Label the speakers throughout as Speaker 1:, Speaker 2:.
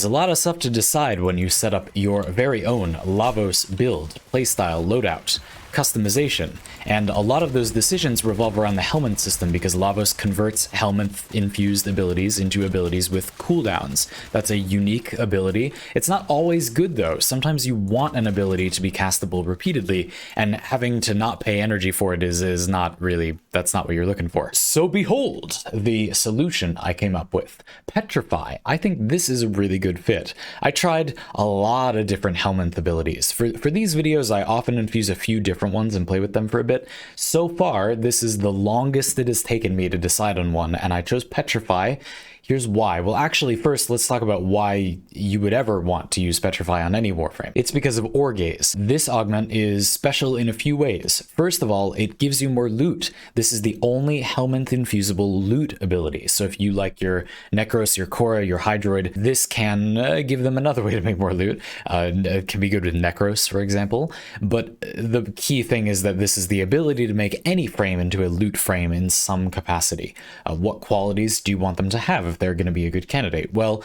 Speaker 1: There's a lot of stuff to decide when you set up your very own Lavos build, playstyle, loadout, customization, and a lot of those decisions revolve around the helmet system because Lavos converts helmet-infused abilities into abilities with cooldowns. That's a unique ability. It's not always good though. Sometimes you want an ability to be castable repeatedly, and having to not pay energy for it is not really, that's not what you're looking for. So behold the solution I came up with. Petrify. I think this is a really good fit. I tried a lot of different helmet abilities. For these videos, I often infuse a few different ones and play with them for a bit. So far, this is the longest it has taken me to decide on one, and I chose Petrify. Here's why. Well, actually, first, let's talk about why you would ever want to use Petrify on any Warframe. It's because of Ore Gaze. This augment is special in a few ways. First of all, it gives you more loot. This is the only helmet-infusable loot ability. So if you like your Necros, your Korra, your Hydroid, this can give them another way to make more loot. It can be good with Necros, for example. But the key thing is that this is the ability to make any frame into a loot frame in some capacity. What qualities do you want them to have if they're going to be a good candidate? Well,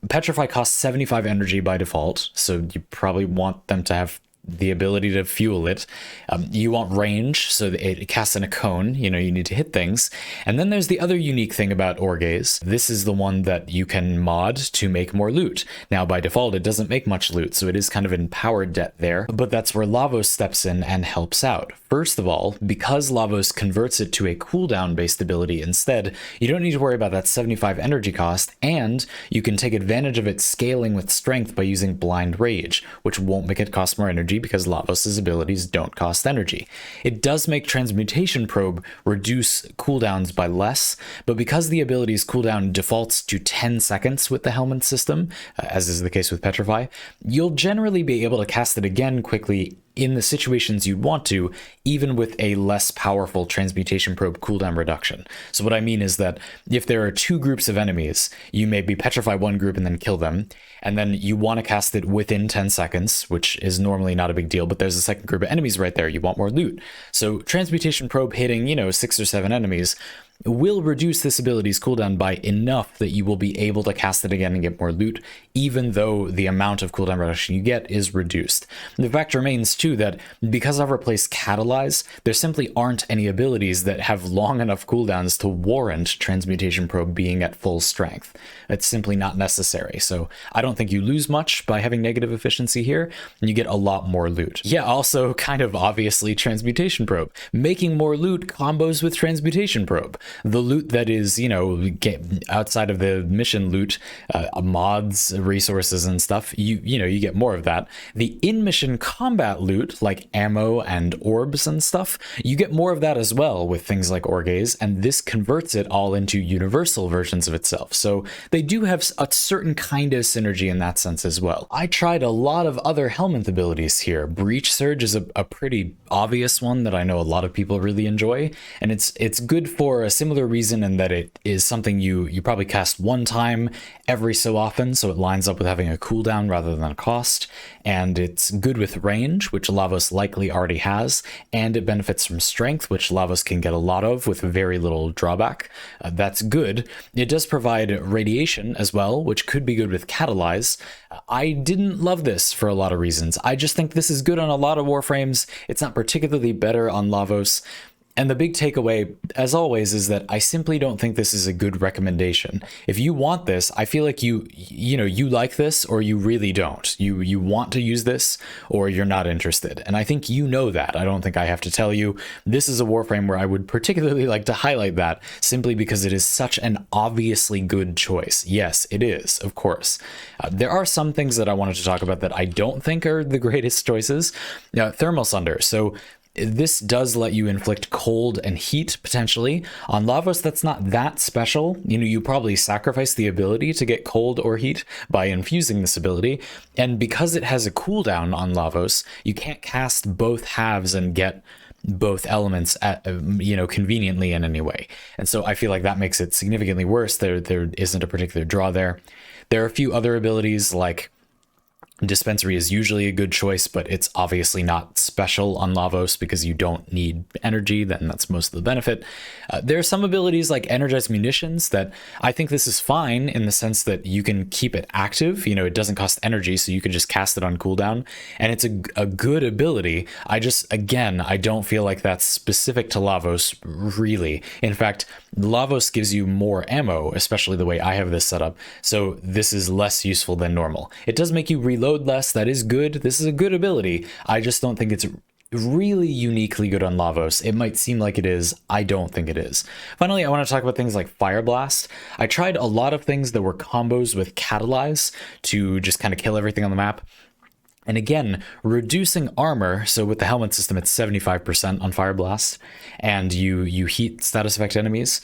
Speaker 1: Petrify costs 75 energy by default, so you probably want them to have the ability to fuel it. You want range, so that it casts in a cone, you know, you need to hit things. And then there's the other unique thing about Ore Gaze. This is the one that you can mod to make more loot. Now, by default, it doesn't make much loot, so it is kind of in power debt there, but that's where Lavos steps in and helps out. First of all, because Lavos converts it to a cooldown-based ability instead, you don't need to worry about that 75 energy cost, and you can take advantage of it scaling with strength by using Blind Rage, which won't make it cost more energy because Lavos' abilities don't cost energy. It does make Transmutation Probe reduce cooldowns by less, but because the ability's cooldown defaults to 10 seconds with the helmet system, as is the case with Petrify, you'll generally be able to cast it again quickly in the situations you'd want to, even with a less powerful Transmutation Probe cooldown reduction. So what I mean is that if there are two groups of enemies, you maybe petrify one group and then kill them, and then you want to cast it within 10 seconds, which is normally not a big deal, but there's a second group of enemies right there, you want more loot. So Transmutation Probe hitting, 6 or 7 enemies will reduce this ability's cooldown by enough that you will be able to cast it again and get more loot, even though the amount of cooldown reduction you get is reduced. The fact remains, too, that because I've replaced Catalyze, there simply aren't any abilities that have long enough cooldowns to warrant Transmutation Probe being at full strength. It's simply not necessary, so I don't think you lose much by having negative efficiency here, and you get a lot more loot. Yeah, also, kind of obviously, Transmutation Probe. Making more loot combos with Transmutation Probe. The loot that is, outside of the mission loot, mods, resources and stuff, you get more of that. The in-mission combat loot, like ammo and orbs and stuff, you get more of that as well with things like Ore Gaze, and this converts it all into universal versions of itself. So they do have a certain kind of synergy in that sense as well. I tried a lot of other helmet abilities here. Breach Surge is a pretty obvious one that I know a lot of people really enjoy, and it's good for a similar reason in that it is something you probably cast one time every so often, so it lines up with having a cooldown rather than a cost, and it's good with range, which Lavos likely already has, and it benefits from strength, which Lavos can get a lot of with very little drawback. That's good. It does provide radiation as well, which could be good with Catalyze. I didn't love this for a lot of reasons. I just think this is good on a lot of Warframes. It's not particularly better on Lavos. And the big takeaway, as always, is that I simply don't think this is a good recommendation. If you want this, I feel like you like this or you really don't. You want to use this or you're not interested. And I think you know that. I don't think I have to tell you. This is a Warframe where I would particularly like to highlight that simply because it is such an obviously good choice. Yes, it is, of course. There are some things that I wanted to talk about that I don't think are the greatest choices. Thermal Sunder. So this does let you inflict cold and heat, potentially. On Lavos, that's not that special. You probably sacrifice the ability to get cold or heat by infusing this ability. And because it has a cooldown on Lavos, you can't cast both halves and get both elements at conveniently in any way. And so I feel like that makes it significantly worse. There isn't a particular draw there. There are a few other abilities like Dispensary is usually a good choice, but it's obviously not special on Lavos because you don't need energy, then that's most of the benefit. There are some abilities like Energized Munitions that I think this is fine in the sense that you can keep it active. It doesn't cost energy, so you can just cast it on cooldown, and it's a good ability. Again, I don't feel like that's specific to Lavos, really. In fact, Lavos gives you more ammo, especially the way I have this set up, so this is less useful than normal. It does make you reload less. That is good. This is a good ability. I just don't think it's really uniquely good on Lavos. It might seem like it is. I don't think it is. Finally, I want to talk about things like Fire Blast. I tried a lot of things that were combos with Catalyze to just kind of kill everything on the map. And again, reducing armor, so with the helmet system, it's 75% on Fire Blast, and you heat status effect enemies.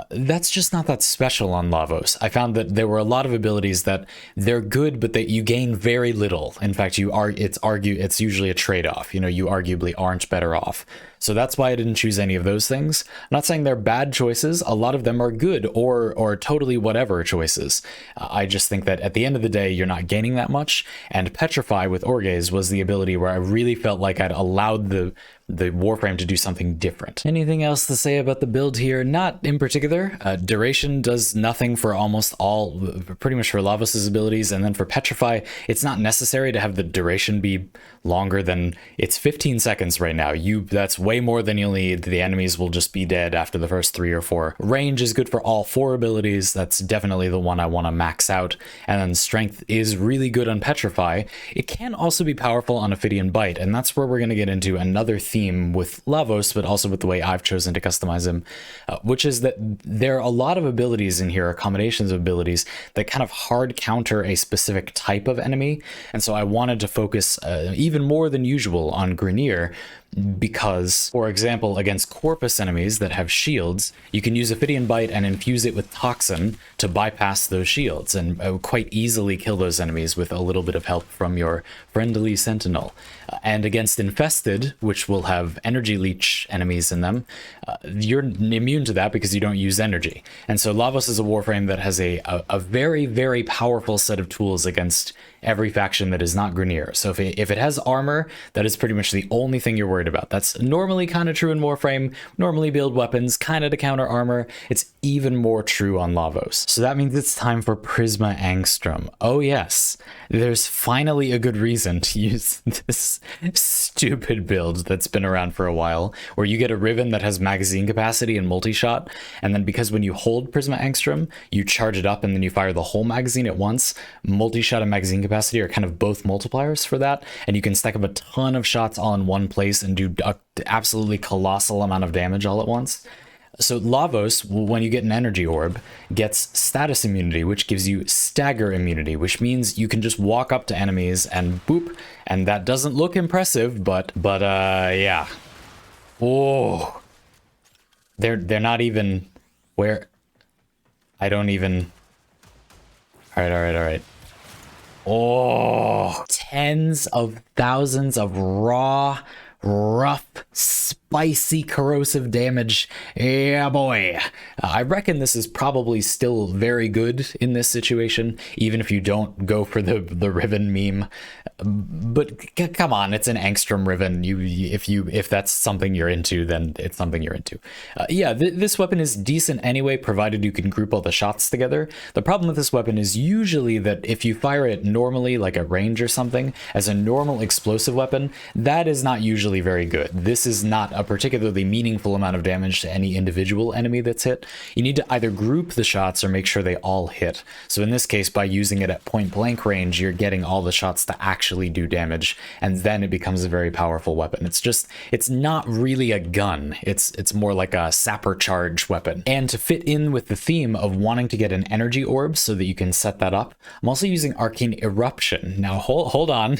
Speaker 1: That's just not that special on Lavos. I found that there were a lot of abilities that they're good, but that you gain very little. In fact, it's usually a trade-off. You arguably aren't better off. So that's why I didn't choose any of those things. I'm not saying they're bad choices. A lot of them are good or totally whatever choices. I just think that at the end of the day, you're not gaining that much. And Petrify with Orgaze was the ability where I really felt like I'd allowed the Warframe to do something different. Anything else to say about the build here? Not in particular. Duration does nothing for almost pretty much for Lavos' abilities, and then for Petrify, it's not necessary to have the duration be longer than, it's 15 seconds right now. That's way more than you'll need. The enemies will just be dead after the first 3 or 4. Range is good for all 4 abilities. That's definitely the one I want to max out. And then Strength is really good on Petrify. It can also be powerful on Ophidian Bite, and that's where we're going to get into another theme with Lavos, but also with the way I've chosen to customize him, which is that there are a lot of abilities in here, combinations of abilities that kind of hard counter a specific type of enemy. And so I wanted to focus even more than usual on Grineer, because, for example, against Corpus enemies that have shields, you can use Ophidian Bite and infuse it with Toxin to bypass those shields and quite easily kill those enemies with a little bit of help from your friendly Sentinel. And against Infested, which will have Energy Leech enemies in them, you're immune to that because you don't use energy. And so Lavos is a Warframe that has a very, very powerful set of tools against every faction that is not Grineer. So if it has armor, that is pretty much the only thing you're worried about. That's normally kind of true in Warframe. Normally build weapons kind of to counter armor. It's even more true on Lavos. So that means it's time for PRISMA ANGSTRUM. Oh yes, there's finally a good reason to use this stupid build that's been around for a while, where you get a Riven that has magazine capacity and multi-shot, and then because when you hold PRISMA ANGSTRUM, you charge it up and then you fire the whole magazine at once. Multi-shot and magazine capacity are kind of both multipliers for that, and you can stack up a ton of shots all in one place and do an absolutely colossal amount of damage all at once. So Lavos, when you get an energy orb, gets status immunity, which gives you stagger immunity, which means you can just walk up to enemies and boop, and that doesn't look impressive, but yeah. Oh, they're not even where. I don't even. All right. Oh, tens of thousands of raw, rough, spicy, corrosive damage. Yeah, boy. I reckon this is probably still very good in this situation, even if you don't go for the Riven meme. But come on, it's an Angstrum Riven. If that's something you're into, then it's something you're into. Yeah, this weapon is decent anyway, provided you can group all the shots together. The problem with this weapon is usually that if you fire it normally, like at range or something, as a normal explosive weapon, that is not usually very good. This is not a particularly meaningful amount of damage to any individual enemy that's hit. You need to either group the shots or make sure they all hit. So in this case, by using it at point blank range, you're getting all the shots to actually do damage, and then it becomes a very powerful weapon. It's not really a gun. It's more like a sapper charge weapon. And to fit in with the theme of wanting to get an energy orb so that you can set that up, I'm also using Arcane Eruption. Now hold on.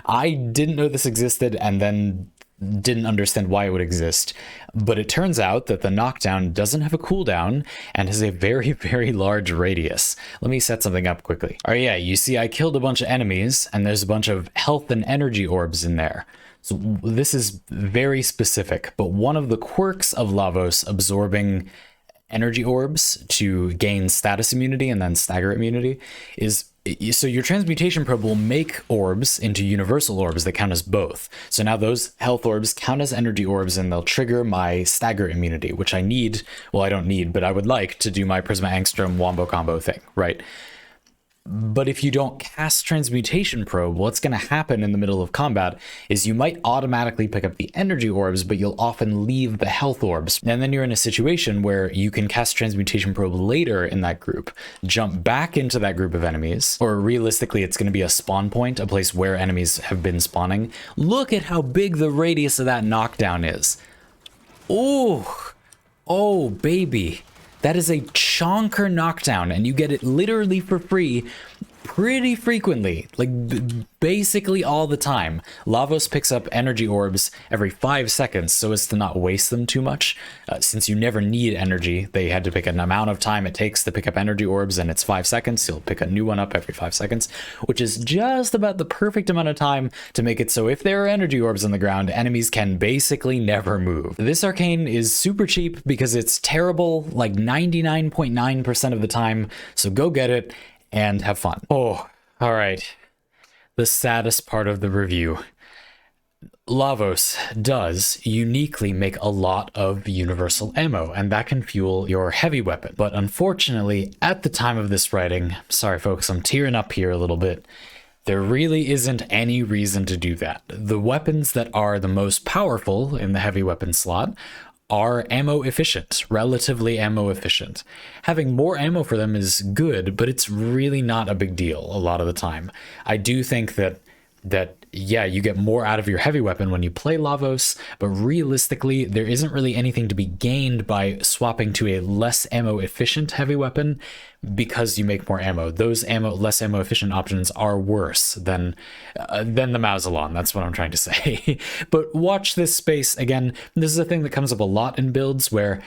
Speaker 1: I didn't know this existed and then didn't understand why it would exist, but it turns out that the knockdown doesn't have a cooldown and has a very, very large radius. Let me set something up quickly. All right, yeah, you see I killed a bunch of enemies and there's a bunch of health and energy orbs in there. So this is very specific, but one of the quirks of Lavos absorbing energy orbs to gain status immunity and then stagger immunity is So your transmutation probe will make orbs into universal orbs that count as both. So now those health orbs count as energy orbs, and they'll trigger my stagger immunity, which I need. Well, I don't need, but I would like to do my PRISMA ANGSTRUM wombo combo thing, right? But if you don't cast Transmutation Probe, what's going to happen in the middle of combat is you might automatically pick up the energy orbs, but you'll often leave the health orbs. And then you're in a situation where you can cast Transmutation Probe later in that group, jump back into that group of enemies, or realistically, it's going to be a spawn point, a place where enemies have been spawning. Look at how big the radius of that knockdown is. Oh, baby. That is a chonker knockdown, and you get it literally for free pretty frequently, like basically all the time. Lavos picks up energy orbs every 5 seconds so as to not waste them too much. Since you never need energy, they had to pick an amount of time it takes to pick up energy orbs, and it's 5 seconds. You'll pick a new one up every 5 seconds, which is just about the perfect amount of time to make it so if there are energy orbs on the ground, enemies can basically never move. This arcane is super cheap because it's terrible like 99.9% of the time, so go get it and have fun. Oh, all right. The saddest part of the review. Lavos does uniquely make a lot of universal ammo, and that can fuel your heavy weapon. But unfortunately, at the time of this writing, sorry folks, I'm tearing up here a little bit, there really isn't any reason to do that. The weapons that are the most powerful in the heavy weapon slot are ammo efficient, relatively ammo efficient. Having more ammo for them is good, but it's really not a big deal a lot of the time. I do think that yeah, you get more out of your heavy weapon when you play Lavos, but realistically, there isn't really anything to be gained by swapping to a less ammo efficient heavy weapon because you make more ammo. Those less ammo efficient options are worse than the Mausolon. That's what I'm trying to say. But watch this space again. This is a thing that comes up a lot in builds where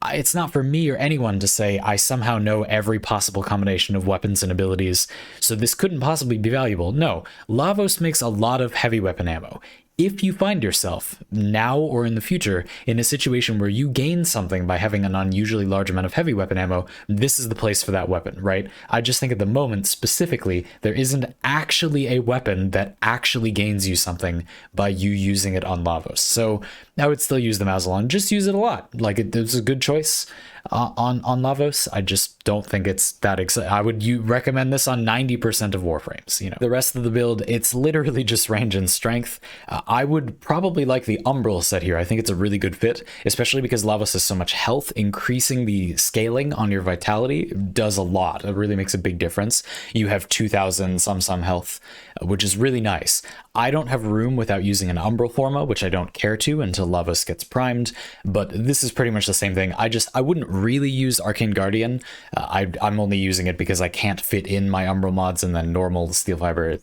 Speaker 1: it's not for me or anyone to say I somehow know every possible combination of weapons and abilities, so this couldn't possibly be valuable. No, Lavos makes a lot of heavy weapon ammo. If you find yourself, now or in the future, in a situation where you gain something by having an unusually large amount of heavy weapon ammo, this is the place for that weapon, right? I just think at the moment, specifically, there isn't actually a weapon that actually gains you something by you using it on Lavos. So I would still use the Mausolon, just use it a lot. Like, it's a good choice on Lavos. I just don't think it's that I would recommend this on 90% of Warframes. You know, the rest of the build, it's literally just range and strength. I would probably like the Umbral set here. I think it's a really good fit, especially because Lavos has so much health. Increasing the scaling on your vitality does a lot. It really makes a big difference. You have 2,000 some health, which is really nice. I don't have room without using an Umbral Forma, which I don't care to until Lavos gets primed, but this is pretty much the same thing. I wouldn't really use Arcane Guardian. I'm only using it because I can't fit in my Umbral mods, and then normal Steel Fiber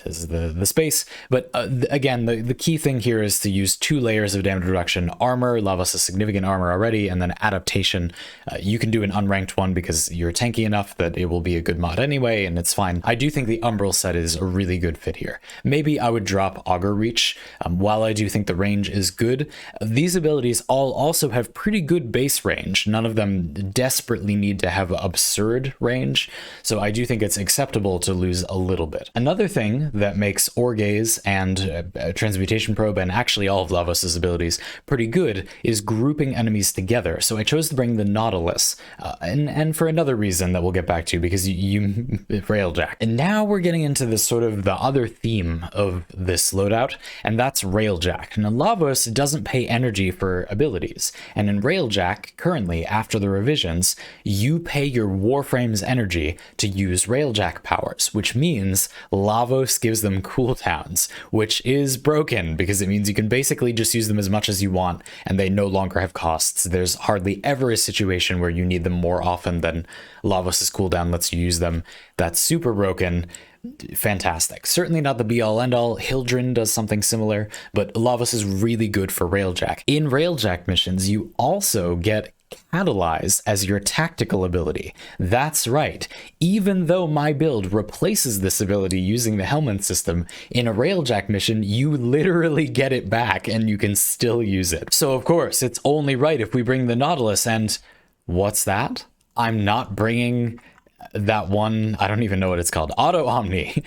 Speaker 1: is the space. But again, the key thing here is to use 2 layers of damage reduction. Armor, Lavos has significant armor already, and then adaptation. You can do an unranked one because you're tanky enough that it will be a good mod anyway, and it's fine. I do think the Umbral set is a really good fit here. Maybe I would drop Augur Reach. While I do think the range is good, these abilities all also have pretty good base range. None of them desperately need to have absurd range, so I do think it's acceptable to lose a little bit. Another thing that makes Orgaze and Transmutation Probe, and actually all of Lavos' abilities, pretty good is grouping enemies together. So I chose to bring the Nautilus, and for another reason that we'll get back to, because you Railjack. And now we're getting into this sort of the other theme of this loadout, and that's Railjack. Now Lavos doesn't pay energy for abilities, and in Railjack, currently, after the revisions, you pay your Warframe's energy to use Railjack powers, which means Lavos gives them cooldowns, which is broken, because it means you can basically just use them as much as you want, and they no longer have costs. There's hardly ever a situation where you need them more often than Lavos' cooldown lets you use them. That's super broken. Fantastic. Certainly not the be-all end-all. Hildren does something similar, but Lavos is really good for Railjack. In Railjack missions, you also get Catalyze as your tactical ability. That's right. Even though my build replaces this ability using the Helmet system, in a Railjack mission, you literally get it back and you can still use it. So of course, it's only right if we bring the Nautilus, and what's that? I'm not bringing that one, I don't even know what it's called, Auto Omni.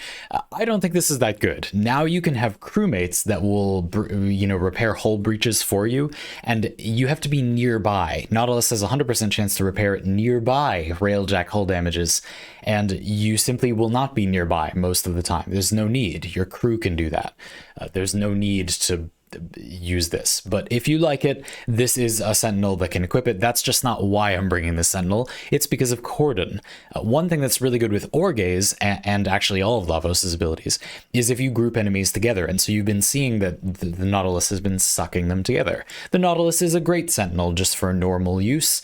Speaker 1: I don't think this is that good. Now you can have crewmates that will, repair hull breaches for you, and you have to be nearby. Nautilus has a 100% chance to repair nearby Railjack hull damages, and you simply will not be nearby most of the time. There's no need. Your crew can do that. There's no need to use this. But if you like it, this is a sentinel that can equip it. That's just not why I'm bringing this sentinel. It's because of Cordon. One thing that's really good with Orgaze, and actually all of Lavos' abilities, is if you group enemies together. And so you've been seeing that the Nautilus has been sucking them together. The Nautilus is a great sentinel just for normal use.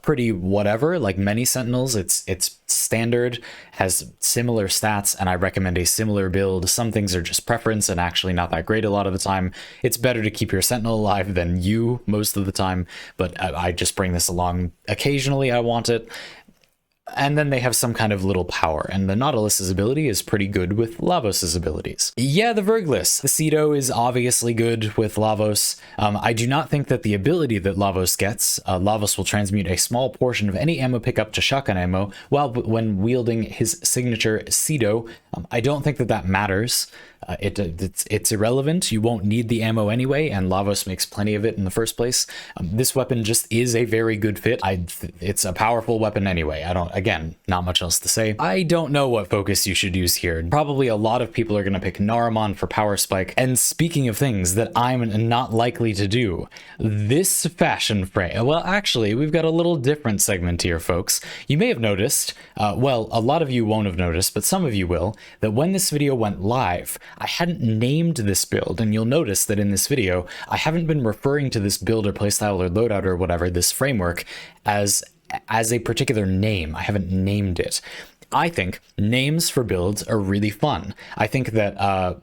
Speaker 1: Pretty whatever, like many sentinels. It's standard, has similar stats, and I recommend a similar build. Some things are just preference and actually not that great a lot of the time. It's better to keep your sentinel alive than you most of the time, but I just bring this along occasionally. I want it. And then they have some kind of little power, and the Nautilus's ability is pretty good with Lavos' abilities. Yeah, the Verglis. The Cedo is obviously good with Lavos. I do not think that the ability that Lavos gets, Lavos will transmute a small portion of any ammo pickup to shotgun ammo when wielding his signature Cedo. I don't think that that matters. It's irrelevant. You won't need the ammo anyway, and Lavos makes plenty of it in the first place. This weapon just is a very good fit. It's a powerful weapon anyway. Again, not much else to say. I don't know what focus you should use here. Probably a lot of people are going to pick NARAMON for power spike. And speaking of things that I'm not likely to do, this fashion frame. Well, actually, we've got a little different segment here, folks. You may have noticed, well, a lot of you won't have noticed, but some of you will, that when this video went live, I hadn't named this build, and you'll notice that in this video, I haven't been referring to this build or playstyle or loadout or whatever, this framework, as a particular name. I haven't named it. I think names for builds are really fun. I think that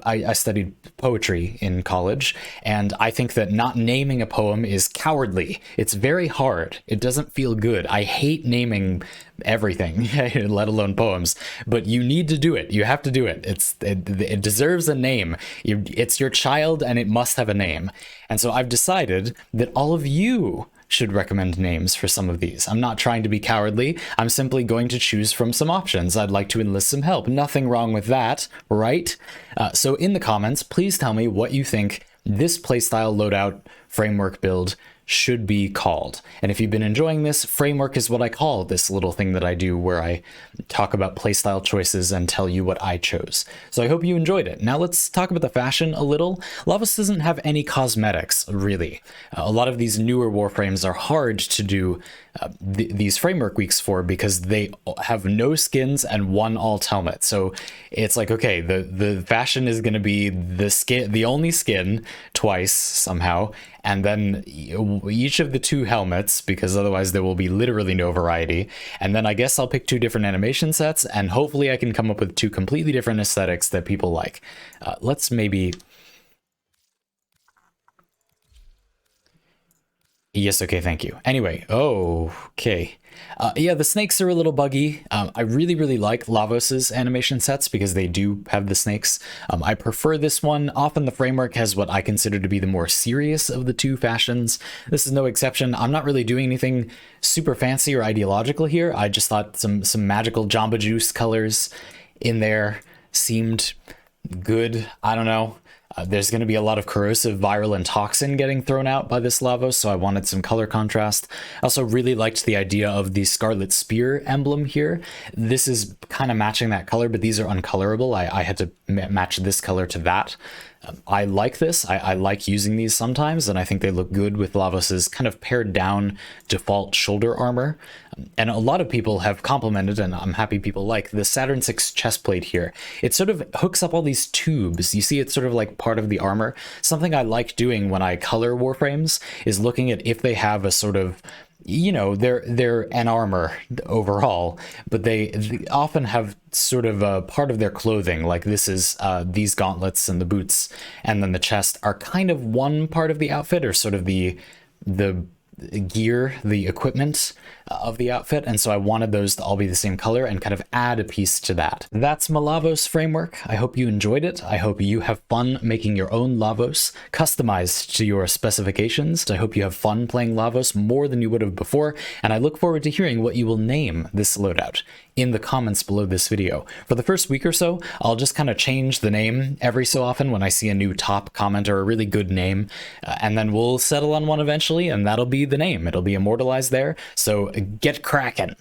Speaker 1: I studied poetry in college, and I think that not naming a poem is cowardly. It's very hard. It doesn't feel good. I hate naming everything, let alone poems, but you need to do it. You have to do it. It deserves a name. It's your child, and it must have a name. And so I've decided that all of you should recommend names for some of these. I'm not trying to be cowardly. I'm simply going to choose from some options. I'd like to enlist some help. Nothing wrong with that, right? So in the comments, please tell me what you think this playstyle loadout framework build should be called. And if you've been enjoying this, framework is what I call this little thing that I do where I talk about playstyle choices and tell you what I chose. So I hope you enjoyed it. Now let's talk about the fashion a little. Lavos doesn't have any cosmetics, really. A lot of these newer warframes are hard to do these framework weeks for because they have no skins and one alt helmet. So it's like, okay, the fashion is going to be the only skin twice somehow, and then each of the two helmets, because otherwise there will be literally no variety. And then I guess I'll pick two different animation sets, and hopefully I can come up with two completely different aesthetics that people like. Let's maybe... Yes, okay, thank you. Anyway, okay. Yeah, the snakes are a little buggy. I really, really like Lavos's animation sets because they do have the snakes. I prefer this one. Often the framework has what I consider to be the more serious of the two fashions. This is no exception. I'm not really doing anything super fancy or ideological here. I just thought some magical Jamba Juice colors in there seemed good. I don't know. There's going to be a lot of corrosive, viral, and toxin getting thrown out by this Lavos, so I wanted some color contrast. I also really liked the idea of the Scarlet Spear emblem here. This is kind of matching that color, but these are uncolorable. I had to match this color to that. I like this. I like using these sometimes, and I think they look good with Lavos's kind of pared down default shoulder armor. And a lot of people have complimented, and I'm happy people like, the Saturn VI chestplate here. It sort of hooks up all these tubes. You see, it's sort of like part of the armor. Something I like doing when I color warframes is looking at if they have a sort of, you know, they're an armor overall, but they often have sort of a part of their clothing, like this is these gauntlets and the boots, and then the chest are kind of one part of the outfit, or sort of the gear, the equipment of the outfit, and so I wanted those to all be the same color and kind of add a piece to that. That's my Lavos framework. I hope you enjoyed it. I hope you have fun making your own Lavos, customized to your specifications. I hope you have fun playing Lavos more than you would have before, and I look forward to hearing what you will name this loadout in the comments below this video. For the first week or so, I'll just kind of change the name every so often when I see a new top comment or a really good name, and then we'll settle on one eventually, and that'll be the name. It'll be immortalized there, so get cracking.